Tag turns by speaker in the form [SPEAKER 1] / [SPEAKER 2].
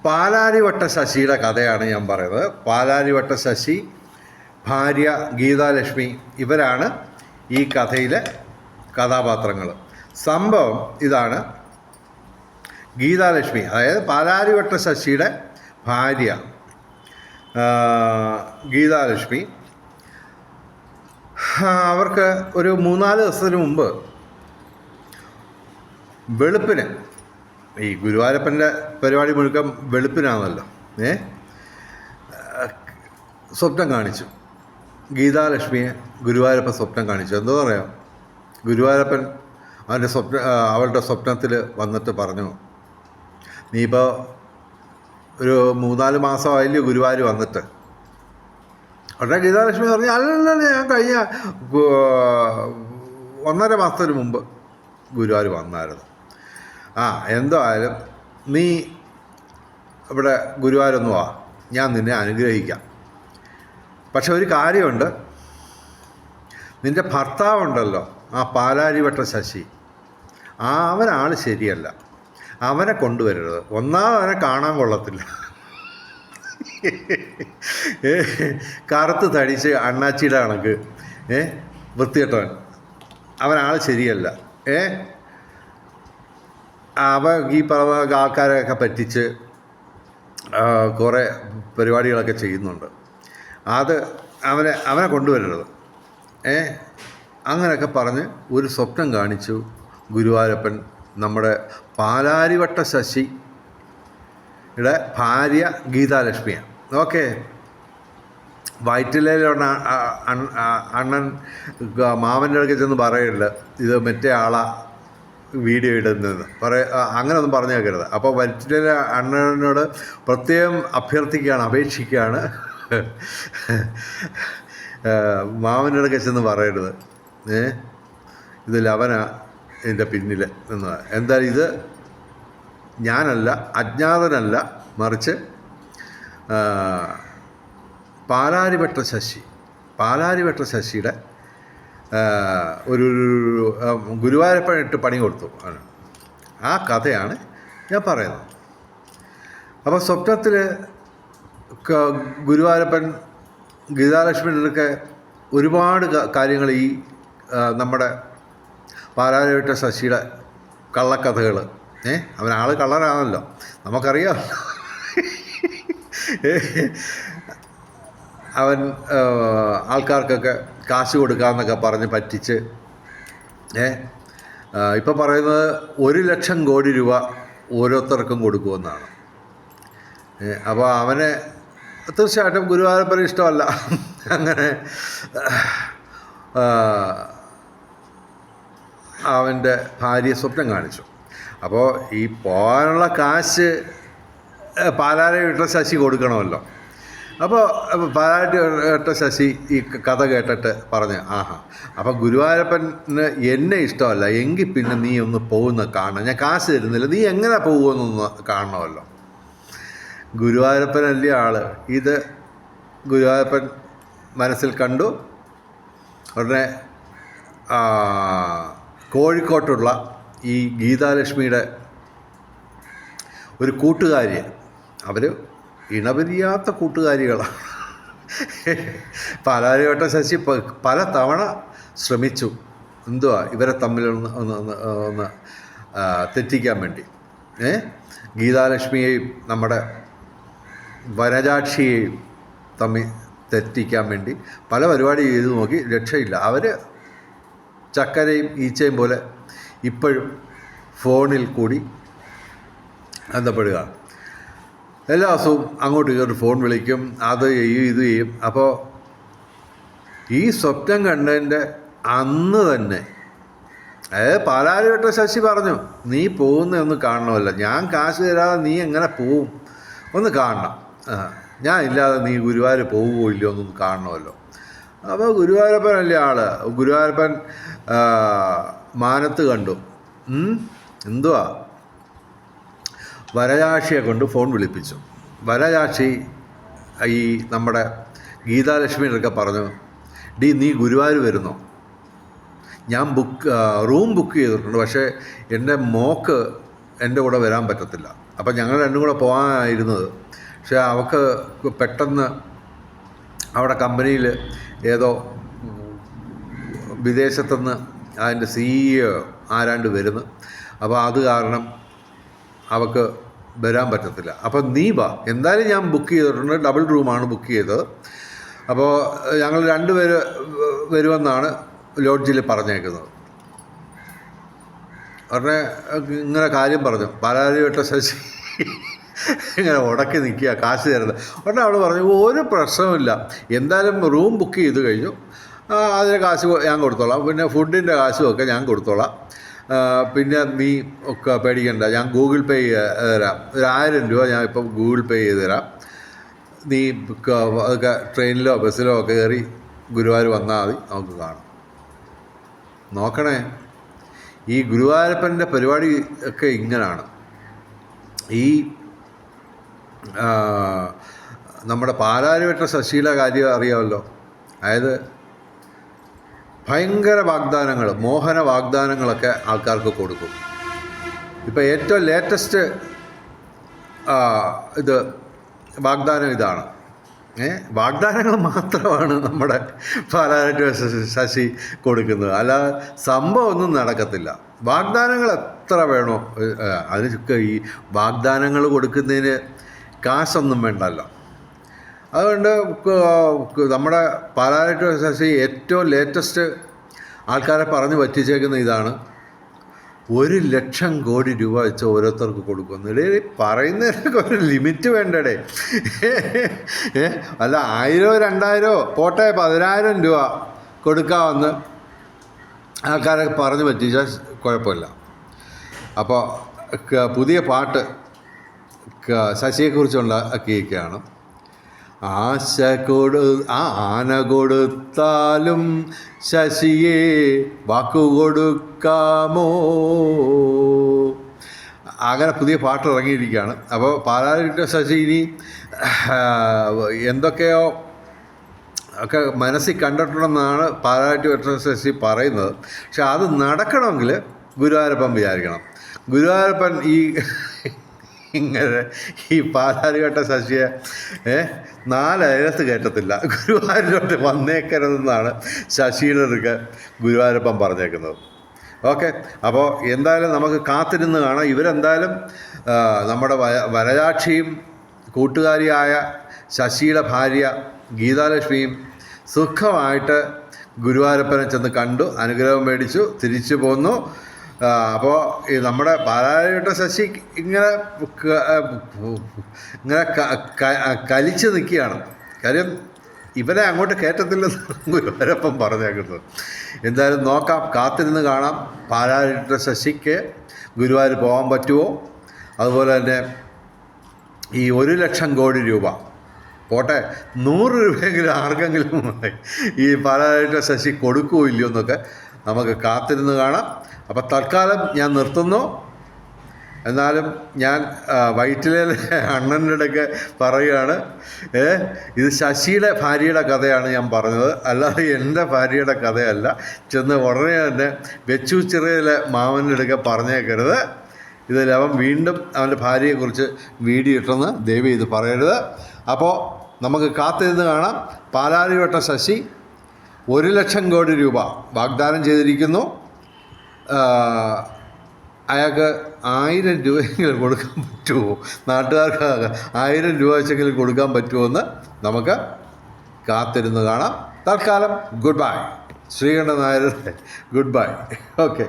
[SPEAKER 1] പാലാരിവട്ട ശശിയുടെ കഥയാണ് ഞാൻ പറയുന്നത്. പാലാരിവട്ട ശശി, ഭാര്യ ഗീതാലക്ഷ്മി, ഇവരാണ് ഈ കഥയിലെ കഥാപാത്രങ്ങൾ. സംഭവം ഇതാണ്. ഗീതാലക്ഷ്മി, അതായത് പാലാരിവട്ട ശശിയുടെ ഭാര്യ ഗീതാലക്ഷ്മി, അവർക്ക് ഒരു 3-4 ദിവസത്തിന് മുമ്പ് വെളുപ്പിന്, ഈ ഗുരുവായൂരപ്പൻ്റെ പരിപാടി മുഴുക്കം വെളുപ്പിനാണല്ലോ, സ്വപ്നം കാണിച്ചു. ഗീതാലക്ഷ്മിയെ ഗുരുവായൂരപ്പൻ സ്വപ്നം കാണിച്ചു. എന്തോ പറയാം, ഗുരുവായൂരപ്പൻ അവളുടെ സ്വപ്നത്തിൽ വന്നിട്ട് പറഞ്ഞു, നീ ഇപ്പോൾ ഒരു 3-4 മാസമായില്ലേ ഗുരുവായൂർ വന്നിട്ട്. ഉടനെ ഗീതാലക്ഷ്മി പറഞ്ഞു, അല്ലല്ല, ഞാൻ കഴിഞ്ഞ 1.5 മാസത്തിന് മുമ്പ് ഗുരുവായൂർ വന്നായിരുന്നു. എന്തായാലും നീ ഇവിടെ ഗുരുവായൂരൊന്നു വാ, ഞാൻ നിന്നെ അനുഗ്രഹിക്കാം. പക്ഷെ ഒരു കാര്യമുണ്ട്, നിൻ്റെ ഭർത്താവുണ്ടല്ലോ, ആ പാലാരിവട്ട ശശി, അവനാൾ ശരിയല്ല, അവനെ കൊണ്ടുവരരുത്. അവനെ കാണാൻ കൊള്ളത്തില്ല, കറുത്ത് തടിച്ച് അണ്ണാച്ചിയുടെ കണക്ക്, വൃത്തികെട്ടവൻ, അവനാൾ ശരിയല്ല. ഈ പറഞ്ഞ ആൾക്കാരെയൊക്കെ പറ്റിച്ച് കുറേ പരിപാടികളൊക്കെ ചെയ്യുന്നുണ്ട്. അവനെ കൊണ്ടുവരരുത്. അങ്ങനെയൊക്കെ പറഞ്ഞ് ഒരു സ്വപ്നം കാണിച്ചു ഗുരുവായൂരപ്പൻ നമ്മുടെ പാലാരിവട്ട ശശിയുടെ ഭാര്യ ഗീതാലക്ഷ്മിയാണ്. ഓക്കെ, വയറ്റിലുള്ള അണ്ണൻ മാമൻ്റെ അടുക്കൽ ചെന്ന് പറയില്ല, ഇത് മറ്റേ ആളാ വീഡിയോ ഇടുന്നത് അങ്ങനെയൊന്നും പറഞ്ഞു കേൾക്കരുത്. അപ്പോൾ വയറ്റിലെ അണ്ണനോട് പ്രത്യേകം അപേക്ഷിക്കുകയാണ്, മാമൻ്റെ അടുക്കൽ ചെന്ന് പറയരുത്, ഇതിൽ അവനാ ഇതിൻ്റെ പിന്നിൽ എന്ന്. എന്തായാലും ഇത് ഞാനല്ല, അജ്ഞാതനല്ല, മറിച്ച് പാലാരിവട്ട ശശിയുടെ ഒരു ഗുരുവായൂരപ്പൻ ഇട്ട് പണി കൊടുത്തു. ആ കഥയാണ് ഞാൻ പറയുന്നത്. അപ്പോൾ സ്വപ്നത്തിൽ ഗുരുവായൂരപ്പൻ ഗീതാലക്ഷ്മിയുടെയൊക്കെ ഒരുപാട് കാര്യങ്ങൾ ഈ നമ്മുടെ പാലാരിവട്ട ശശിയുടെ കള്ളക്കഥകൾ, അവനാൾ കള്ളനാണല്ലോ, നമുക്കറിയാം. അവൻ ആൾക്കാർക്കൊക്കെ കാശ് കൊടുക്കാമെന്നൊക്കെ പറഞ്ഞ് പറ്റിച്ച്, ഇപ്പം പറയുന്നത് 1,00,000 കോടി രൂപ ഓരോരുത്തർക്കും കൊടുക്കുമെന്നാണ്. അപ്പോൾ അവനെ തീർച്ചയായിട്ടും ഗുരുവായൂരപ്പന് ഇഷ്ടമല്ല. അങ്ങനെ അവൻ്റെ ഭാര്യ സ്വപ്നം കാണിച്ചു. അപ്പോൾ ഈ പോകാനുള്ള കാശ് പാലാരിവട്ട ശശി കൊടുക്കണമല്ലോ. അപ്പോൾ പാലാരിവട്ട ശശി ഈ കഥ കേട്ടിട്ട് പറഞ്ഞ്, അപ്പോൾ ഗുരുവായൂരപ്പന് എന്നെ ഇഷ്ടമല്ല, എങ്കിൽ പിന്നെ നീ ഒന്ന് പോകുന്ന കാണണം, ഞാൻ കാശ് തരുന്നില്ല, നീ എങ്ങനെ പോകുമെന്നൊന്ന് കാണണമല്ലോ. ഗുരുവായൂരപ്പനല്ലേ ആള്. ഇത് ഗുരുവായൂരപ്പൻ മനസ്സിൽ കണ്ടു. ഉടനെ കോഴിക്കോട്ടുള്ള ഈ ഗീതാലക്ഷ്മിയുടെ ഒരു കൂട്ടുകാരിയെ, അവർ ഇണപിരിയാത്ത കൂട്ടുകാരികളാണ്. പാലാരിവട്ട ശശി പല തവണ ശ്രമിച്ചു ഇവരെ തമ്മിൽ ഒന്ന് തെറ്റിക്കാൻ വേണ്ടി. ഗീതാലക്ഷ്മിയെയും നമ്മുടെ വനജാക്ഷിയെയും തമ്മിൽ തെറ്റിക്കാൻ വേണ്ടി പല പരിപാടി ചെയ്തു നോക്കി, രക്ഷയില്ല. അവർ ചക്കരയും ഈച്ചയും പോലെ ഇപ്പോഴും ഫോണിൽ കൂടി ബന്ധപ്പെടുക. എല്ലാ ദിവസവും അങ്ങോട്ട് കയറി ഫോൺ വിളിക്കും, അത് ചെയ്യും, ഇത് ചെയ്യും. അപ്പോൾ ഈ സ്വപ്നം കണ്ടതിൻ്റെ അന്ന് തന്നെ പാലാരിവട്ട ശശി പറഞ്ഞു, നീ പോകുന്നതൊന്ന് കാണണമല്ലോ, ഞാൻ കാശ് തരാതെ നീ എങ്ങനെ പോവും, ഒന്ന് കാണണം, ഞാൻ ഇല്ലാതെ നീ ഗുരുവായൂർ പോവുകയോ ഇല്ലയോ എന്നൊന്ന് കാണണമല്ലോ. അപ്പോൾ ഗുരുവായൂരപ്പനല്ലേ ആള്. ഗുരുവായൂരപ്പൻ മാനത്ത് കണ്ടു. എന്തുവാ, വരജാക്ഷിയെ കൊണ്ട് ഫോൺ വിളിപ്പിച്ചു. വരജാക്ഷി ഈ നമ്മുടെ ഗീതാലക്ഷ്മിയൊക്കെ പറഞ്ഞു, നീ ഗുരുവായൂർ വരുന്നോ, ഞാൻ റൂം ബുക്ക് ചെയ്തിട്ടുണ്ട്, പക്ഷേ എൻ്റെ മോക്ക് എൻ്റെ കൂടെ വരാൻ പറ്റത്തില്ല. അപ്പം ഞങ്ങൾ രണ്ടും കൂടെ പോകാനായിരുന്നത്. പക്ഷേ അവൾക്ക് പെട്ടെന്ന് അവിടെ കമ്പനിയിൽ ഏതോ വിദേശത്തുനിന്ന് അതിൻ്റെ CEO ആരാണ്ട് വരുന്നു. അപ്പോൾ അത് കാരണം അവൾക്ക് വരാൻ പറ്റത്തില്ല. അപ്പം നീ വാ, എന്തായാലും ഞാൻ ബുക്ക് ചെയ്തിട്ടുണ്ട്, ഡബിൾ റൂമാണ് ബുക്ക് ചെയ്തത്. അപ്പോൾ ഞങ്ങൾ 2 പേര് വരുമെന്നാണ് ലോഡ്ജിൽ പറഞ്ഞേക്കുന്നത്. ഉടനെ ഇങ്ങനെ കാര്യം പറഞ്ഞു, പാലാരിവട്ട ശശി ഇങ്ങനെ ഉടക്കി നിൽക്കുക, കാശ് തരുന്നത്. ഉടനെ അവൾ പറഞ്ഞു ഒരു പ്രശ്നമില്ല, എന്തായാലും റൂം ബുക്ക് ചെയ്ത് കഴിഞ്ഞു, അതിന് കാശ് ഞാൻ കൊടുത്തോളാം, പിന്നെ ഫുഡിൻ്റെ കാശും ഒക്കെ ഞാൻ കൊടുത്തോളാം, പിന്നെ നീ ഒക്കെ പേടിക്കണ്ട, ഞാൻ ഗൂഗിൾ പേ തരാം, 1000 രൂപ ഞാൻ ഇപ്പം ഗൂഗിൾ പേ ചെയ്ത് തരാം, നീ അതൊക്കെ ട്രെയിനിലോ ബസ്സിലോ ഒക്കെ കയറി ഗുരുവായൂർ വന്നാൽ മതി, നമുക്ക് കാണാം. നോക്കണേ, ഈ ഗുരുവായൂരപ്പൻ്റെ പരിപാടി ഒക്കെ ഇങ്ങനെയാണ്. ഈ നമ്മുടെ പാലാരിവട്ട ശശിയുടെ കാര്യം അറിയാമല്ലോ. അതായത് ഭയങ്കര വാഗ്ദാനങ്ങൾ, മോഹന വാഗ്ദാനങ്ങളൊക്കെ ആൾക്കാർക്ക് കൊടുക്കും. ഇപ്പോൾ ഏറ്റവും ലേറ്റസ്റ്റ് ഇത് വാഗ്ദാനം ഇതാണ്. വാഗ്ദാനങ്ങൾ മാത്രമാണ് നമ്മുടെ പാലാരിവട്ട ശശി കൊടുക്കുന്നത്, അല്ലാതെ സംഭവം ഒന്നും നടക്കത്തില്ല. വാഗ്ദാനങ്ങൾ എത്ര വേണോ, അതിനൊക്കെ ഈ വാഗ്ദാനങ്ങൾ കൊടുക്കുന്നതിന് കാശൊന്നും വേണ്ടല്ലോ. അതുകൊണ്ട് നമ്മുടെ പാലാരിവട്ട ശശി ഏറ്റവും ലേറ്റസ്റ്റ് ആൾക്കാരെ പറഞ്ഞ് പറ്റിച്ചേക്കുന്ന ഇതാണ്, 1,00,000 കോടി രൂപ വെച്ച് ഓരോരുത്തർക്ക് കൊടുക്കുന്നു. പറയുന്നതിനൊക്കെ ഒരു ലിമിറ്റ് വേണ്ടടേ. അല്ല 1000 2000 പോട്ടെ 10,000 രൂപ കൊടുക്കാമെന്ന് ആൾക്കാരെ പറഞ്ഞ് പറ്റിച്ചാൽ കുഴപ്പമില്ല. അപ്പോൾ പുതിയ പാട്ട് ശശിയെക്കുറിച്ചുണ്ടാക്കിയിരിക്കുകയാണ്. ആന കൊടുത്താലും ശശിയെ വാക്കുകൊടുക്കാമോ, അങ്ങനെ പുതിയ പാട്ട് ഇറങ്ങിയിരിക്കുകയാണ്. അപ്പോൾ പാലാരിവട്ട ശശി ഇനി എന്തൊക്കെയോ ഒക്കെ മനസ്സിൽ കണ്ടിട്ടുണ്ടെന്നാണ് പാലാരിവട്ട ശശി പറയുന്നത്. പക്ഷെ അത് നടക്കണമെങ്കിൽ ഗുരുവായൂരപ്പൻ വിചാരിക്കണം. ഗുരുവായൂരപ്പൻ ഇങ്ങനെ ഈ പാലാരിവട്ട ശശിയെ 4 അയലത്ത് കയറ്റത്തില്ല, ഗുരുവായൂരിലോട്ട് വന്നേക്കരുതെന്നാണ് ശശിയുടെ ഗുരുവായൂരപ്പൻ പറഞ്ഞേക്കുന്നത്. ഓക്കെ, അപ്പോൾ എന്തായാലും നമുക്ക് കാത്തിരുന്ന് കാണാം. ഇവരെന്തായാലും നമ്മുടെ വരജാക്ഷിയും കൂട്ടുകാരിയായ ശശിയുടെ ഭാര്യ ഗീതാലക്ഷ്മിയും സുഖമായിട്ട് ഗുരുവായൂരപ്പനെ ചെന്ന് കണ്ടു, അനുഗ്രഹം മേടിച്ചു, തിരിച്ചു പോന്നു. അപ്പോൾ ഈ നമ്മുടെ പാലാരിവട്ട ശശി ഇങ്ങനെ കലിച്ച് നിൽക്കുകയാണ്. കാര്യം ഇവരെ അങ്ങോട്ട് കയറ്റത്തില്ലെന്ന് ഗുരുവായൂരപ്പൻ പറഞ്ഞേക്കുന്നത്. എന്തായാലും നോക്കാം, കാത്തിരുന്ന് കാണാം പാലാരിവട്ട ശശിക്ക് ഗുരുവായൂർ പോകാൻ പറ്റുമോ. അതുപോലെ തന്നെ ഈ 1,00,000 കോടി രൂപ പോട്ടെ, 100 രൂപയെങ്കിലും ആർക്കെങ്കിലും ഈ പാലാരിവട്ട ശശി കൊടുക്കുമോ ഇല്ലയോ എന്നൊക്കെ നമുക്ക് കാത്തിരുന്ന് കാണാം. അപ്പോൾ തൽക്കാലം ഞാൻ നിർത്തുന്നു. എന്നാലും ഞാൻ വൈറ്റിലെ അണ്ണൻ്റെ ഇടയ്ക്ക് പറയുകയാണ്, ഇത് ശശിയുടെ ഭാര്യയുടെ കഥയാണ് ഞാൻ പറഞ്ഞത്, അല്ലാതെ എൻ്റെ ഭാര്യയുടെ കഥയല്ല. ചെന്ന് ഉടനെ തന്നെ വെച്ചു ചിറയിലെ മാമൻ്റെ ഇടയ്ക്ക് പറഞ്ഞേക്കരുത്. ഇതിൽ അവൻ വീണ്ടും അവൻ്റെ ഭാര്യയെക്കുറിച്ച് വീഡിയോ ഇട്ടെന്ന് ദയവ് ഇത് പറയരുത്. അപ്പോൾ നമുക്ക് കാത്തിരുന്ന് കാണാം. പാലാരിവട്ട ശശി 1,00,000 കോടി രൂപ വാഗ്ദാനം ചെയ്തിരിക്കുന്നു. അയാൾക്ക് 1000 രൂപയെങ്കിലും കൊടുക്കാൻ പറ്റുമോ, നാട്ടുകാർക്ക് 1000 രൂപ വെച്ചെങ്കിലും കൊടുക്കാൻ പറ്റുമോ എന്ന് നമുക്ക് കാത്തിരുന്ന് കാണാം. തൽക്കാലം ഗുഡ് ബൈ. ശ്രീകണ്ഠൻ നായരുടെ ഗുഡ് ബൈ. ഓക്കെ.